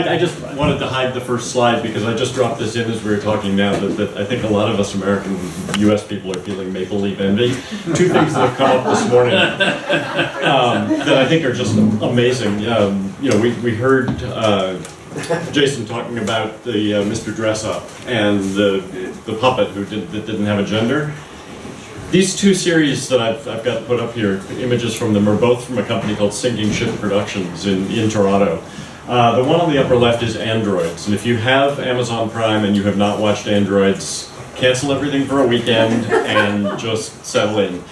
I just wanted to hide the first slide because I just dropped this in as we were talking now that I think a lot of us American US people are feeling maple leaf envy. Two things that have come up this morning that I think are just amazing. You know, we heard Jason talking about the Mr. Dress Up and the puppet that didn't have a gender. These two series that I've got put up here, images from them, are both from a company called Sinking Ship Productions in Toronto. The one on the upper left is Androids, and if you have Amazon Prime and you have not watched Androids, cancel everything for a weekend and just settle in.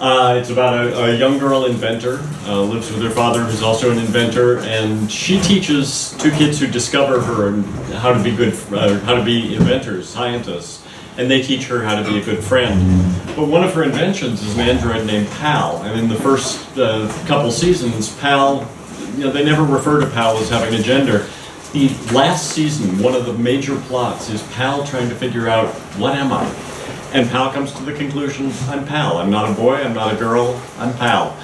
It's about a young girl inventor, lives with her father who's also an inventor, and she teaches two kids who discover her how to be how to be inventors, scientists. And they teach her how to be a good friend. But one of her inventions is an android named Pal. And in the first couple seasons, Pal, you know, they never refer to Pal as having a gender. The last season, one of the major plots is Pal trying to figure out, what am I? And Pal comes to the conclusion, I'm Pal. I'm not a boy, I'm not a girl, I'm Pal.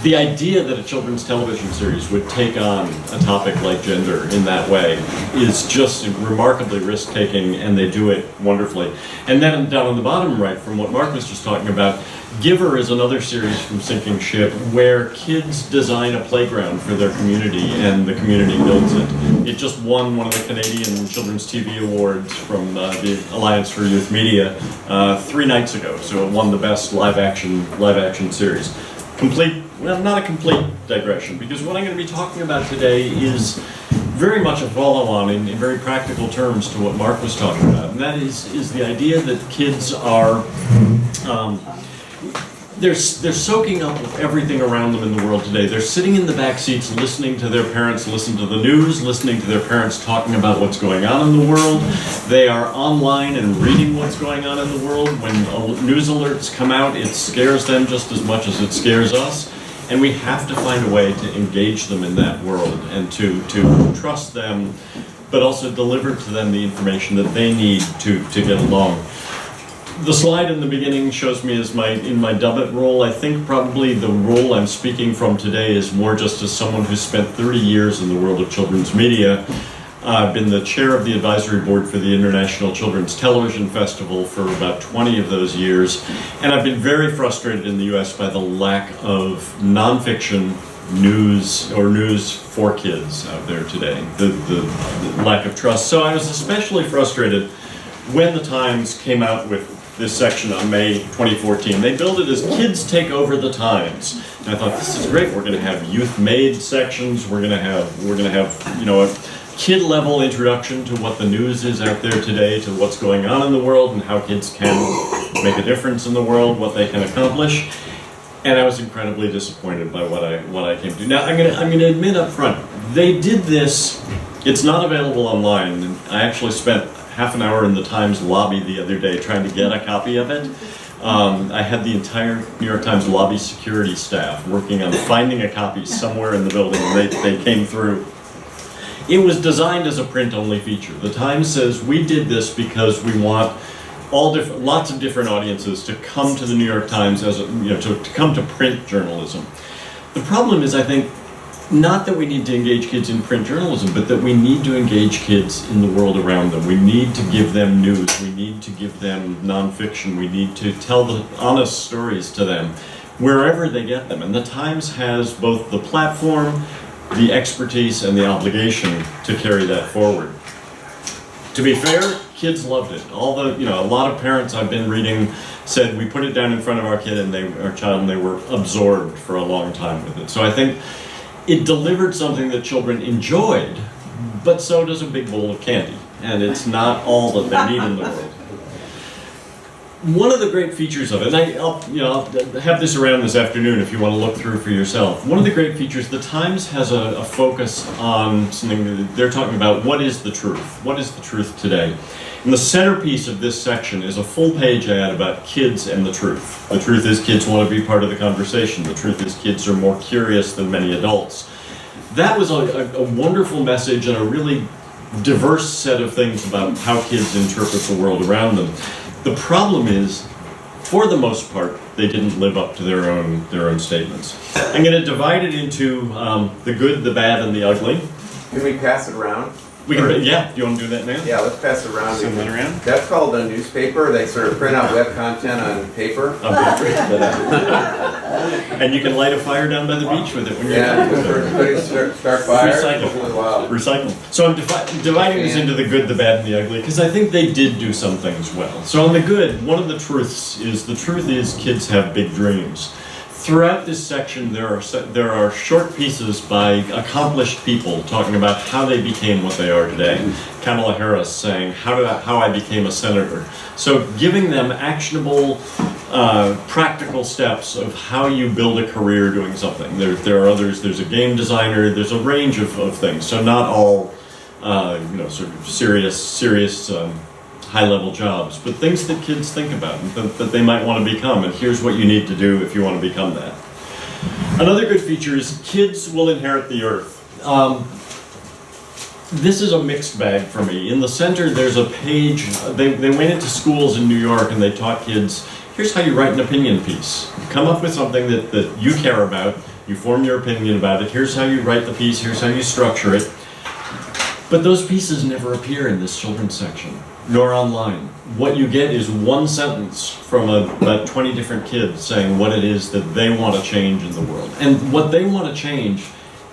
The idea that a children's television series would take on a topic like gender in that way is just remarkably risk-taking, and they do it wonderfully. And then down on the bottom right, from what Mark was just talking about, Giver is another series from Sinking Ship where kids design a playground for their community and the community builds it. It just won one of the Canadian Children's TV Awards from the Alliance for Youth Media 3 nights ago, so it won the best live action series. Well, not a complete digression, because what I'm going to be talking about today is very much a follow-on in very practical terms to what Mark was talking about, and that is the idea that kids are they're soaking up everything around them in the world today. They're sitting in the back seats listening to their parents listen to the news, listening to their parents talking about what's going on in the world. They are online and reading what's going on in the world. When news alerts come out, it scares them just as much as it scares us. And we have to find a way to engage them in that world and to trust them, but also deliver to them the information that they need to get along. The slide in the beginning shows me as in my Dubit role. I think probably the role I'm speaking from today is more just as someone who's spent 30 years in the world of children's media. I've been the chair of the advisory board for the International Children's Television Festival for about 20 of those years, and I've been very frustrated in the US by the lack of nonfiction news or news for kids out there today, the lack of trust. So I was especially frustrated when the Times came out with this section on May 2014. They billed it as Kids Take Over the Times. And I thought, this is great. We're going to have youth-made sections. We're going to have, you know, a kid-level introduction to what the news is out there today, to what's going on in the world and how kids can make a difference in the world, what they can accomplish. And I was incredibly disappointed by what I came to. Now, I'm going to admit up front, they did this. It's not available online. And I actually spent half an hour in the Times lobby the other day trying to get a copy of it. I had the entire New York Times lobby security staff working on finding a copy somewhere in the building, and they came through. It was designed as a print-only feature. The Times says we did this because we want lots of different audiences to come to the New York Times to come to print journalism. The problem is, I think, not that we need to engage kids in print journalism, but that we need to engage kids in the world around them. We need to give them news. We need to give them nonfiction. We need to tell the honest stories to them wherever they get them. And the Times has both the platform, the expertise, and the obligation to carry that forward. To be fair, kids loved it. A lot of parents I've been reading said we put it down in front of our child and they were absorbed for a long time with it. So I think it delivered something that children enjoyed, but so does a big bowl of candy, and it's not all that they need in the world. One of the great features of it, and I'll have this around this afternoon if you want to look through for yourself. One of the great features, the Times has a focus on something that they're talking about. What is the truth? What is the truth today? And the centerpiece of this section is a full-page ad about kids and the truth. The truth is kids want to be part of the conversation. The truth is kids are more curious than many adults. That was a wonderful message and a really diverse set of things about how kids interpret the world around them. The problem is, for the most part, they didn't live up to their own statements. I'm going to divide it into the good, the bad, and the ugly. Can we pass it around? We can, yeah, do you want to do that now? Yeah, let's pass it around. Send that around? That's called a newspaper. They sort of print out web content on paper. And you can light a fire down by the beach with it when you're Yeah, done. start fire. Recycle. Wow. Recycle. So I'm dividing this into the good, the bad, and the ugly, because I think they did do some things well. So on the good, one of the truth is kids have big dreams. Throughout this section, there are short pieces by accomplished people talking about how they became what they are today. Kamala Harris saying, how I became a senator. So giving them actionable, practical steps of how you build a career doing something. There are others, there's a game designer, there's a range of things. So not all, sort of serious high-level jobs, but things that kids think about and that they might want to become, and here's what you need to do if you want to become that. Another good feature is kids will inherit the earth. This is a mixed bag for me. In the center, there's a page. They went into schools in New York and they taught kids, here's how you write an opinion piece. Come up with something that you care about, you form your opinion about it, here's how you write the piece, here's how you structure it. But those pieces never appear in this children's section, nor online. What you get is one sentence from about 20 different kids saying what it is that they want to change in the world. And what they want to change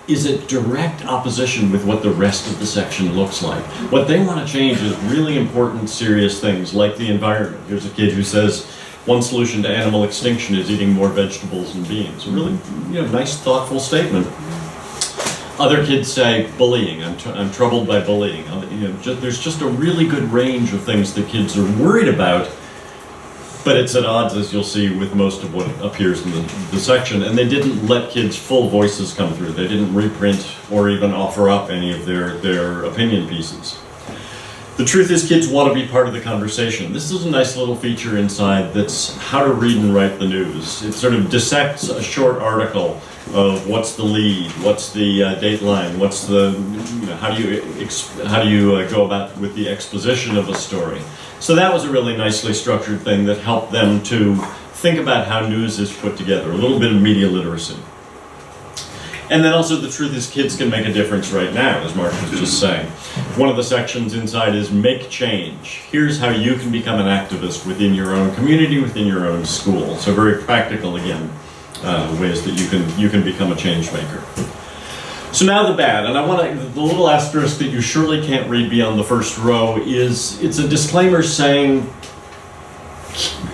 is a direct opposition with what the rest of the section looks like. What they want to change is really important, serious things like the environment. Here's a kid who says, one solution to animal extinction is eating more vegetables and beans. A really nice, thoughtful statement. Other kids say bullying. I'm troubled by bullying. There's just a really good range of things that kids are worried about, but it's at odds, as you'll see, with most of what appears in the section. And they didn't let kids' full voices come through. They didn't reprint or even offer up any of their opinion pieces. The truth is, kids want to be part of the conversation. This is a nice little feature inside that's how to read and write the news. It sort of dissects a short article of what's the lead, what's the dateline, what's the, how do you go about with the exposition of a story. So that was a really nicely structured thing that helped them to think about how news is put together, a little bit of media literacy. And then also the truth is kids can make a difference right now, as Mark was just saying. One of the sections inside is make change. Here's how you can become an activist within your own community, within your own school. So very practical again, ways that you can become a change maker. So now the bad, and the little asterisk that you surely can't read beyond the first row is, it's a disclaimer saying,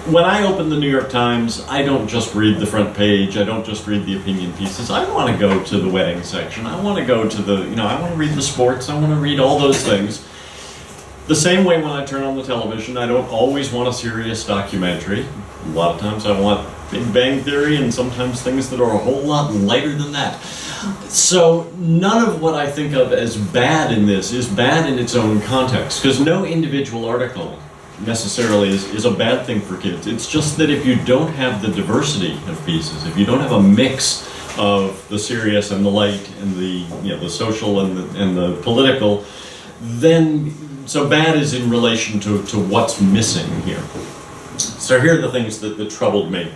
when I open the New York Times, I don't just read the front page, I don't just read the opinion pieces, I want to go to the wedding section, I want to go to I want to read the sports, I want to read all those things. The same way when I turn on the television, I don't always want a serious documentary. A lot of times I want Big Bang Theory and sometimes things that are a whole lot lighter than that. So none of what I think of as bad in this is bad in its own context, because no individual article necessarily is a bad thing for kids. It's just that if you don't have the diversity of pieces, if you don't have a mix of the serious and the light and the social and the political, then so bad is in relation to what's missing here. So here are the things that troubled me.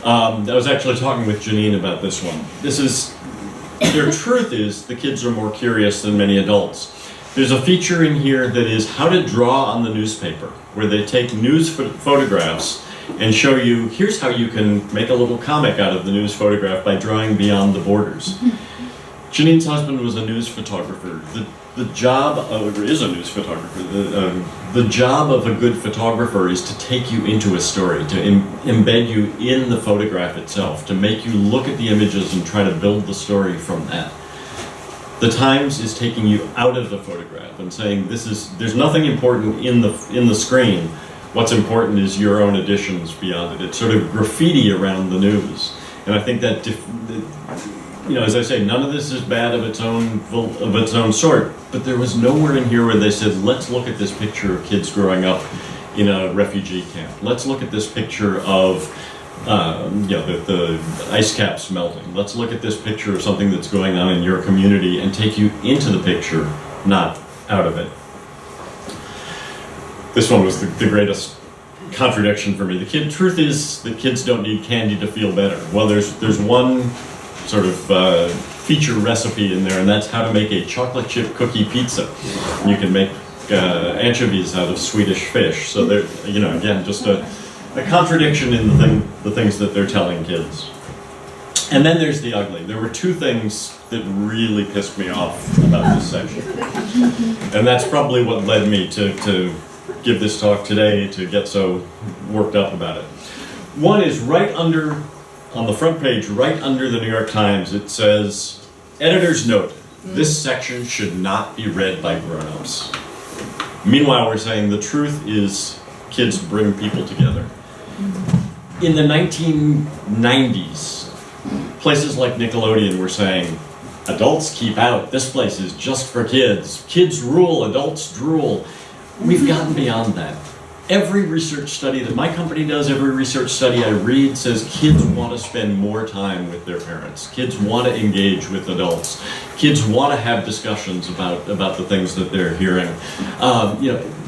I was actually talking with Janine about this one. Their truth is the kids are more curious than many adults. There's a feature in here that is how to draw on the newspaper, where they take news photographs and show you, here's how you can make a little comic out of the news photograph by drawing beyond the borders. Janine's husband was a news photographer. The job of a news photographer. The job of a good photographer is to take you into a story, to embed you in the photograph itself, to make you look at the images and try to build the story from that. The Times is taking you out of the photograph and saying there's nothing important in the screen. What's important is your own additions beyond it. It's sort of graffiti around the news, and I think that as I say, none of this is bad of its own sort. But there was nowhere in here where they said, let's look at this picture of kids growing up in a refugee camp. Let's look at this picture of the ice caps melting. Let's look at this picture of something that's going on in your community and take you into the picture, not out of it. This one was the greatest contradiction for me. Truth is that kids don't need candy to feel better. Well, there's one sort of feature recipe in there, and that's how to make a chocolate chip cookie pizza. You can make anchovies out of Swedish fish. So they're, again, just a contradiction in the things that they're telling kids. And then there's the ugly. There were two things that really pissed me off about this section. And that's probably what led me to give this talk today, to get so worked up about it. One is on the front page, right under the New York Times, it says, editor's note, this section should not be read by grown-ups. Meanwhile, we're saying the truth is kids bring people together. In the 1990s, places like Nickelodeon were saying, adults keep out, this place is just for kids. Kids rule, adults drool. We've gotten beyond that. Every research study that my company does, every research study I read says kids want to spend more time with their parents. Kids want to engage with adults. Kids want to have discussions about the things that they're hearing.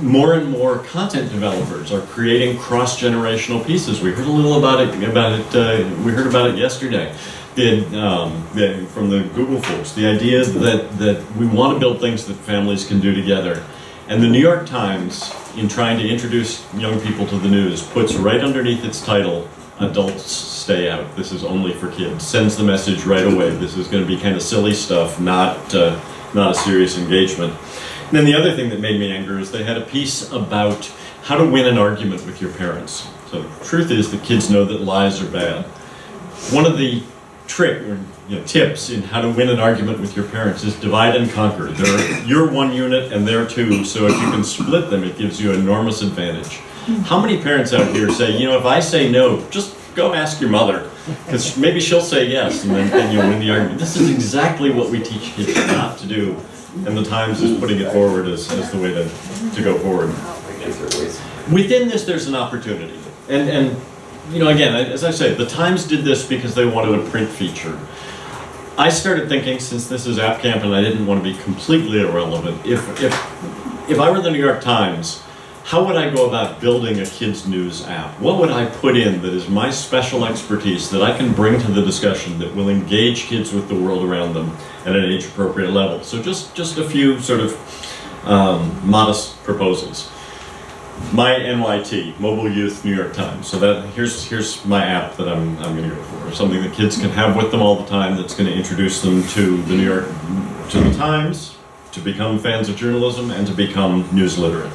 More and more content developers are creating cross-generational pieces. We heard a little about it. We heard about it yesterday. From the Google folks, the idea that we want to build things that families can do together. And the New York Times, in trying to introduce young people to the news, puts right underneath its title, adults stay out. This is only for kids. Sends the message right away. This is going to be kind of silly stuff, not a serious engagement. And then the other thing that made me angry is they had a piece about how to win an argument with your parents. So the truth is that kids know that lies are bad. One of the tips in how to win an argument with your parents is divide and conquer. You're one unit and they're two, so if you can split them, it gives you enormous advantage. How many parents out here say, if I say no, just go ask your mother, because maybe she'll say yes, and then you'll win the argument. This is exactly what we teach kids not to do, and the Times is putting it forward as the way to go forward. Within this, there's an opportunity. And again, as I say, the Times did this because they wanted a print feature. I started thinking, since this is AppCamp and I didn't want to be completely irrelevant, if I were the New York Times, how would I go about building a kids news app? What would I put in that is my special expertise that I can bring to the discussion that will engage kids with the world around them at an age-appropriate level? So just a few sort of modest proposals. My NYT, Mobile Youth New York Times. So here's my app that I'm going to go for. Something that kids can have with them all the time that's going to introduce them to the Times, to become fans of journalism, and to become news literate.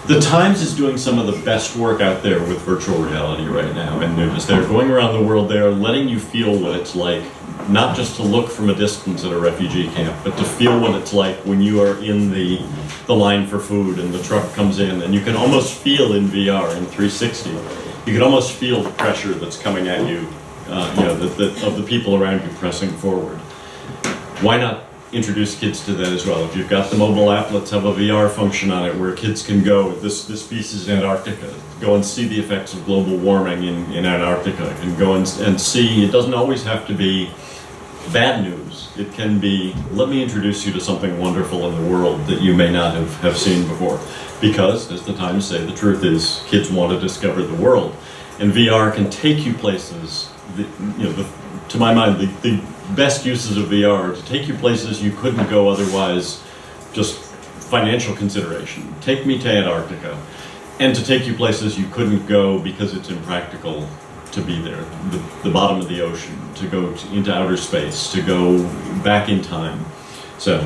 The Times is doing some of the best work out there with virtual reality right now, and they're going around the world. They are letting you feel what it's like, not just to look from a distance at a refugee camp, but to feel what it's like when you are in the line for food and the truck comes in, and you can almost feel in VR, in 360, you can almost feel the pressure that's coming at you, of the people around you pressing forward. Why not introduce kids to that as well? If you've got the mobile app, let's have a VR function on it where kids can go. This piece is Antarctica. Go and see the effects of global warming in Antarctica, and go and see. It doesn't always have to be bad news. It can be, let me introduce you to something wonderful in the world that you may not have seen before. Because, as the Times say, the truth is kids want to discover the world. And VR can take you places that, to my mind, the best uses of VR are to take you places you couldn't go otherwise, just financial consideration. Take me to Antarctica. And to take you places you couldn't go because it's impractical to be there. The bottom of the ocean, to go into outer space, to go back in time. So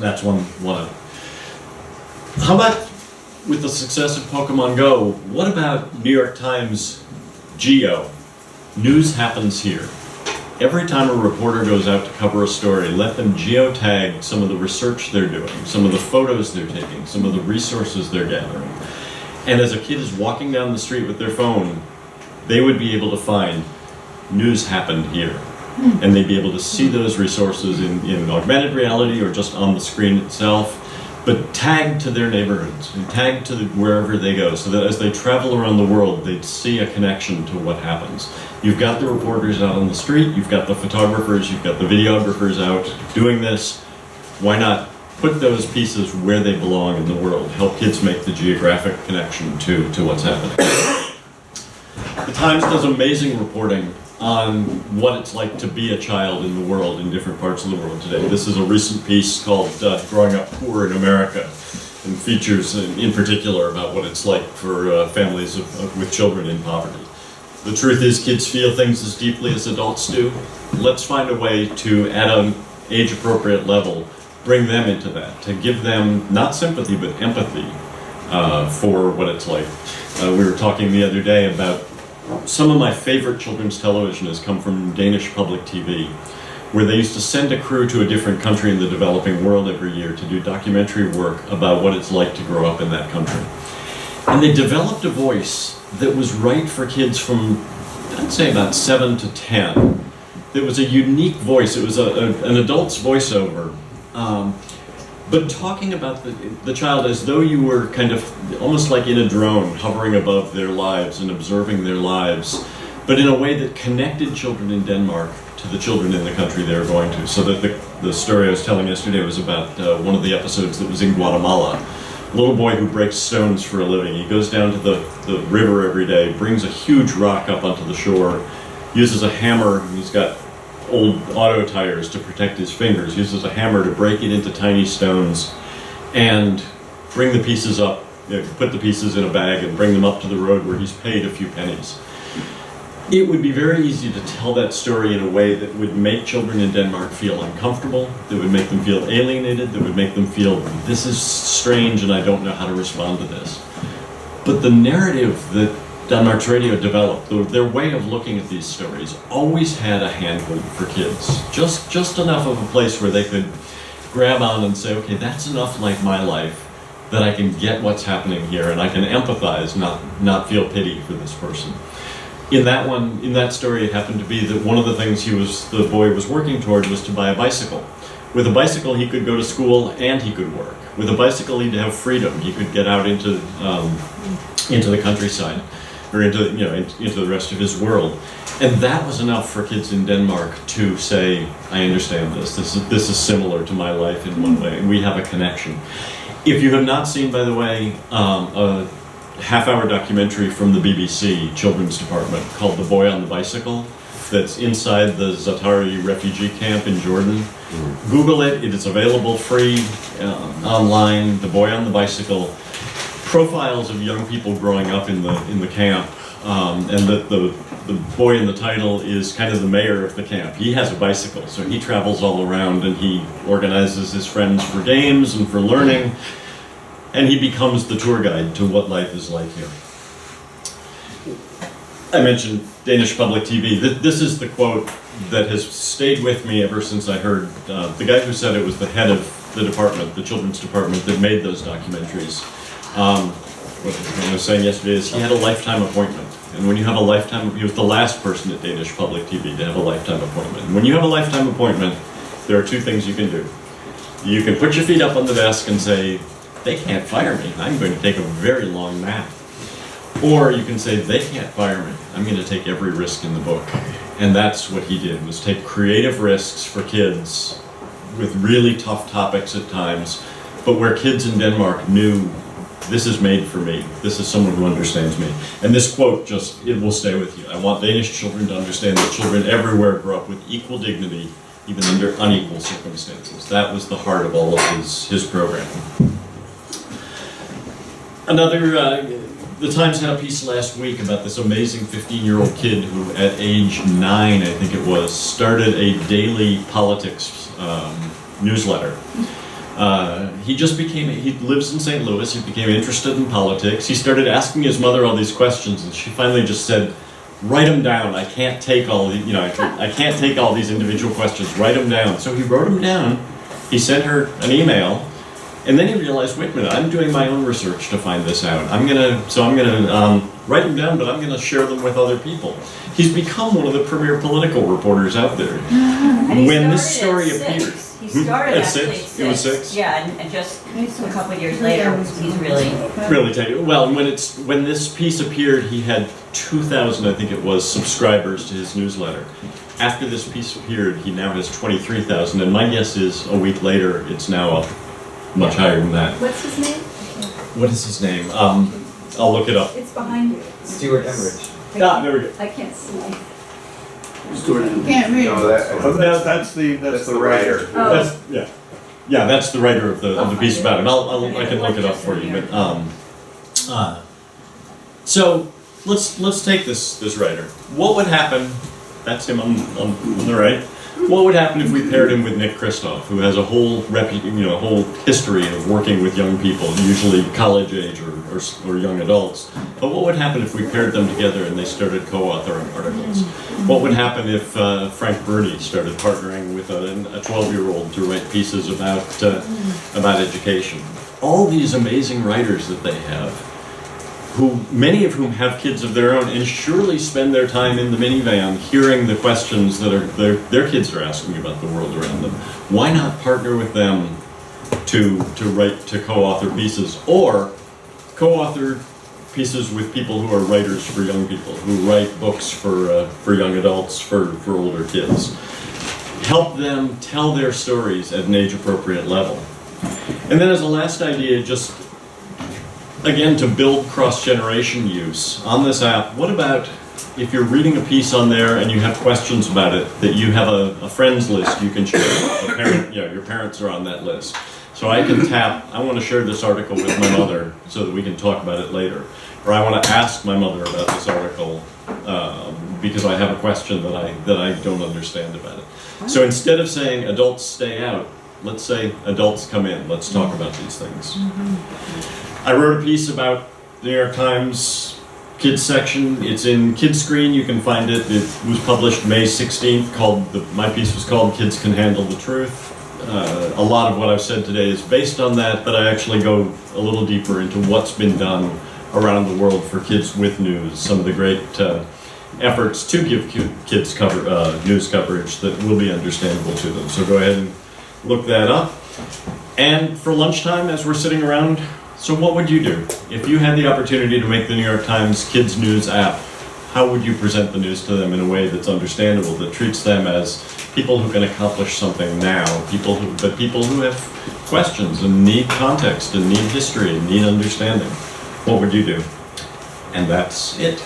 that's one. How about with the success of Pokemon Go, what about New York Times Geo? News happens here. Every time a reporter goes out to cover a story, let them geotag some of the research they're doing, some of the photos they're taking, some of the resources they're gathering. And as a kid is walking down the street with their phone, they would be able to find news happened here. And they'd be able to see those resources in augmented reality or just on the screen itself, but tagged to their neighborhoods and tagged to wherever they go, so that as they travel around the world, they'd see a connection to what happens. You've got the reporters out on the street, you've got the photographers, you've got the videographers out doing this. Why not put those pieces where they belong in the world? Help kids make the geographic connection to what's happening. The Times does amazing reporting on what it's like to be a child in the world, in different parts of the world today. This is a recent piece called Growing Up Poor in America, and features in particular about what it's like for families with children in poverty. The truth is, kids feel things as deeply as adults do. Let's find a way to, at an age-appropriate level, bring them into that, to give them not sympathy but empathy for what it's like. We were talking the other day about some of my favorite children's television has come from Danish public TV, where they used to send a crew to a different country in the developing world every year to do documentary work about what it's like to grow up in that country. And they developed a voice that was right for kids from, I'd say, about 7 to 10. It was a unique voice. It was an adult's voiceover, but talking about the child as though you were kind of almost like in a drone, hovering above their lives and observing their lives, but in a way that connected children in Denmark to the children in the country they were going to. So that the story I was telling yesterday was about one of the episodes that was in Guatemala. A little boy who breaks stones for a living. He goes down to the river every day, brings a huge rock up onto the shore, uses a hammer, and he's got old auto tires to protect his fingers, uses a hammer to break it into tiny stones and bring the pieces up, put the pieces in a bag and bring them up to the road where he's paid a few pennies. It would be very easy to tell that story in a way that would make children in Denmark feel uncomfortable, that would make them feel alienated, that would make them feel, this is strange and I don't know how to respond to this. But the narrative that Denmark's radio developed, their way of looking at these stories, always had a handhold for kids. Just enough of a place where they could grab on and say, okay, that's enough like my life that I can get what's happening here and I can empathize, not feel pity for this person. In that story, it happened to be that one of the things the boy was working toward was to buy a bicycle. With a bicycle, he could go to school and he could work. With a bicycle, he'd have freedom. He could get out into the countryside, or into the rest of his world. And that was enough for kids in Denmark to say, I understand this. This is similar to my life in one way, and we have a connection. If you have not seen, by the way, a half-hour documentary from the BBC Children's Department called The Boy on the Bicycle, that's inside the Zaatari refugee camp in Jordan. Google it. It is available free online. The Boy on the Bicycle. Profiles of young people growing up in the camp, and the boy in the title is kind of the mayor of the camp. He has a bicycle, so he travels all around and he organizes his friends for games and for learning, and he becomes the tour guide to what life is like here. I mentioned Danish public TV. This is the quote that has stayed with me ever since I heard the guy who said it was the head of the department, the children's department that made those documentaries. What I was saying yesterday is he had a lifetime appointment. And when you have a lifetime, he was the last person at Danish public TV to have a lifetime appointment. And when you have a lifetime appointment, there are two things you can do. You can put your feet up on the desk and say, they can't fire me. I'm going to take a very long nap. Or you can say, they can't fire me. I'm going to take every risk in the book. And that's what he did, was take creative risks for kids with really tough topics at times, but where kids in Denmark knew, this is made for me. This is someone who understands me. And this quote it will stay with you. I want Danish children to understand that children everywhere grow up with equal dignity, even under unequal circumstances. That was the heart of all of his program. The Times had a piece last week about this amazing 15-year-old kid who, at age 9, I think it was, started a daily politics newsletter. He lives in St. Louis, he became interested in politics. He started asking his mother all these questions, and she finally just said, write them down. I can't take I can't take all these individual questions. Write them down. So he wrote them down. He sent her an email, and then he realized, wait a minute, I'm doing my own research to find this out. I'm gonna write them down, but I'm gonna share them with other people. He's become one of the premier political reporters out there. When this story appeared, he started at actually 6. It was 6. Yeah, and just a couple of years later, he's really taken. Well, when this piece appeared, he had 2,000, I think it was, subscribers to his newsletter. After this piece appeared, he now has 23,000, and my guess is a week later, it's now up much higher than that. What's his name? What is his name? I'll look it up. It's behind you. Stuart Emmerich. There we go. I can't see. Who's doing it? Can't read. No, That's the writer. Oh. That's, yeah, that's the writer of the piece about it. I can look it up for you. But so let's take this writer. What would happen? That's him on the right. What would happen if we paired him with Nick Kristof, who has a whole whole history of working with young people, usually college age or young adults? But what would happen if we paired them together and they started co-authoring articles? What would happen if Frank Burney started partnering with a 12-year-old to write pieces about education? All these amazing writers that they have, many of whom have kids of their own and surely spend their time in the minivan hearing the questions that their kids are asking about the world around them. Why not partner with them to co-author pieces, or co-author pieces with people who are writers for young people, who write books for young adults, for older kids? Help them tell their stories at an age-appropriate level. And then as a last idea, just again, to build cross-generation use on this app, what about if you're reading a piece on there and you have questions about it, that you have a friends list you can share? Your parents are on that list. So I can tap, I want to share this article with my mother so that we can talk about it later. Or I want to ask my mother about this article because I have a question that I don't understand about it. So instead of saying adults stay out, let's say adults come in, let's talk about these things. I wrote a piece about the New York Times kids section. It's in Kids Screen. You can find it. It was published May 16th. My piece was called "Kids Can Handle the Truth." A lot of what I've said today is based on that, but I actually go a little deeper into what's been done around the world for kids with news. Some of the great efforts to give kids news coverage that will be understandable to them. So go ahead and look that up. And for lunchtime, as we're sitting around, so what would you do? If you had the opportunity to make the New York Times Kids News app, how would you present the news to them in a way that's understandable, that treats them as people who can accomplish something now, people who have questions and need context and need history and need understanding? What would you do? And that's it.